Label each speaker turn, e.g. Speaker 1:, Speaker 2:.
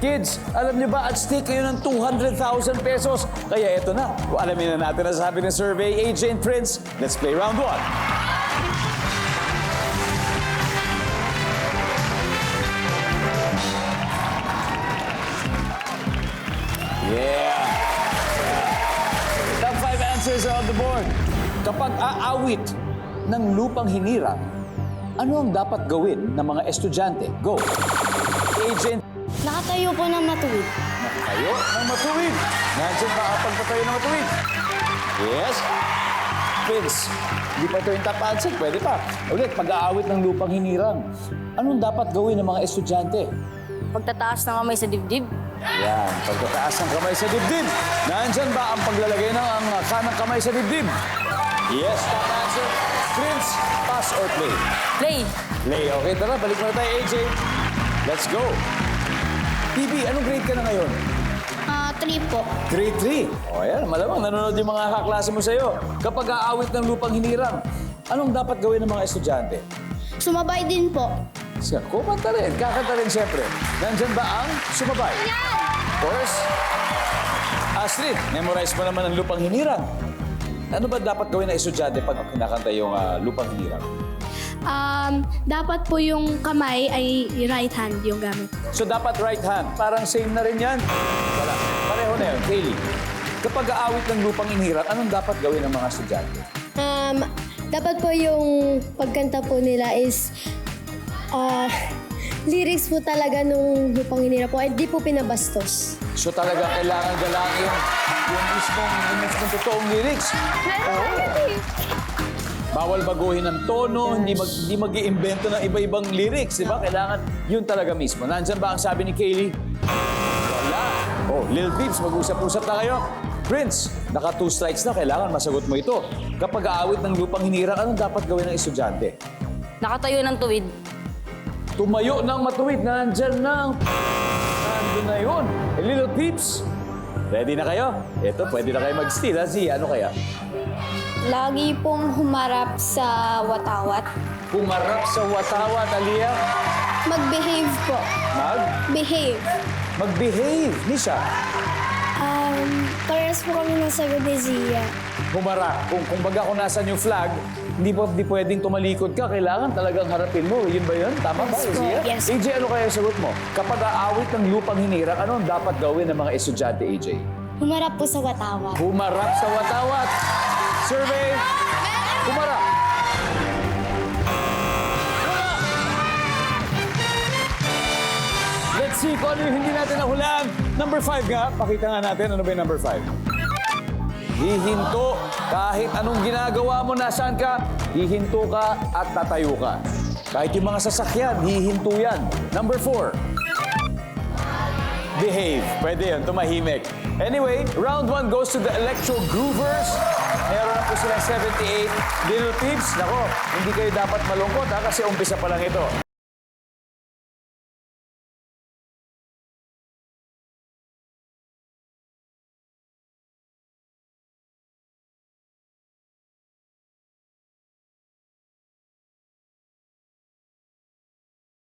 Speaker 1: Kids, alam niyo ba at stake kayo ng 200,000 pesos? Kaya eto na, alamin na natin ang sabi ng survey. AJ and Prince, let's play round 1. Yeah! Top 5 answers are on the board. Kapag aawit ng lupang hinirang, ano ang dapat gawin ng mga estudyante? Go! Agent,
Speaker 2: Nakatayo po ng matuwid.
Speaker 1: tayo ng matuwid. Nandiyan ba ang pagtatayo ng matuwid? Yes. Prince, hindi pa ito yung top answer. Pwede pa. Ulit, pag-aawit ng lupang hinirang. Anong dapat gawin ng mga estudyante?
Speaker 2: Pagtataas ng kamay sa dibdib.
Speaker 1: Yan, pagtataas ng kamay sa dibdib. Nandyan ba ang paglalagay ng kanang kamay sa dibdib? Yes, top answer. Prince, pass or play?
Speaker 2: Play.
Speaker 1: Play. Okay, tara, balik muna tayo, AJ. Let's go. PB, anong grade ka na ngayon?
Speaker 2: 3 po.
Speaker 1: Grade 3. O yan, malamang nanonood yung mga kaklase mo sa'yo. Kapag aawit ng lupang hinirang, anong dapat gawin ng mga estudyante?
Speaker 2: Sumabay din po.
Speaker 1: Siya, kumanta rin, kakanta rin siyempre. Nandyan ba ang sumabay? Of course. Astrid, memorize mo naman ang lupang hinirang. Ano ba dapat gawin ng estudyante pag kinakanta yung lupang hinirang?
Speaker 3: Dapat po yung kamay ay right hand yung gamit.
Speaker 1: So dapat right hand. Parang same na rin yan. Wala. Pareho na yun. Kaylee, kapag aawit ng lupang hinirang, anong dapat gawin ng mga estudyante?
Speaker 3: Dapat po yung pagkanta po nila is lyrics po talaga nung lupang hinira po ay di po pinabastos.
Speaker 1: So talaga kailangan galangin yung mismong totoong lyrics. Bawal baguhin ng tono, hindi mag-iimbento ng iba-ibang lyrics, di ba? Kailangan yun talaga mismo. Nandyan ba ang sabi ni Kaylee? Wala. Oh, Lil Peeps, mag-usap-usap na kayo. Prince, naka 2 strikes na, kailangan masagot mo ito. Kapag aawit ng lupang hinirang, anong dapat gawin ng estudyante?
Speaker 2: Nakatayo ng tuwid.
Speaker 1: Tumayo ng matuwid, nandyan na. Nandun na yun. Lil Peeps, ready na kayo? Ito, pwede na kayo mag-steal. Zia, ano kaya?
Speaker 3: Lagi pong humarap sa watawat.
Speaker 1: Pumarap sa watawat, Alia.
Speaker 3: Mag-behave po. Behave.
Speaker 1: Mag-behave, Nisha.
Speaker 3: Parehas po kami ng sagot ni Zia.
Speaker 1: Humarap. Kung baga kung nasan yung flag, hindi pwedeng tumalikod ka. Kailangan talagang harapin mo. Yun ba yun? Tama ba,
Speaker 3: Yes po,
Speaker 1: Zia?
Speaker 3: yes.
Speaker 1: AJ, ano kaya yung sagot mo? Kapag aawit ng lupang hinirang, ano ang dapat gawin ng mga estudyante, AJ?
Speaker 3: Humarap po sa watawat.
Speaker 1: Humarap sa watawat. Survey. Humarap. Let's see kung ano yung hindi natin nahulaan. Number 5 nga. Pakita nga natin ano ba yung number 5. Hihinto. Kahit anong ginagawa mo, nasaan ka, hihinto ka at tatayo ka. Kahit yung mga sasakyan, hihinto yan. Number 4. Behave. Pwede yun, tumahimik. Anyway, round 1 goes to the Electro Groovers. Meron na po silang 78 Little Peeps. Nako, hindi kayo dapat malungkot ha, kasi umpisa pa lang ito.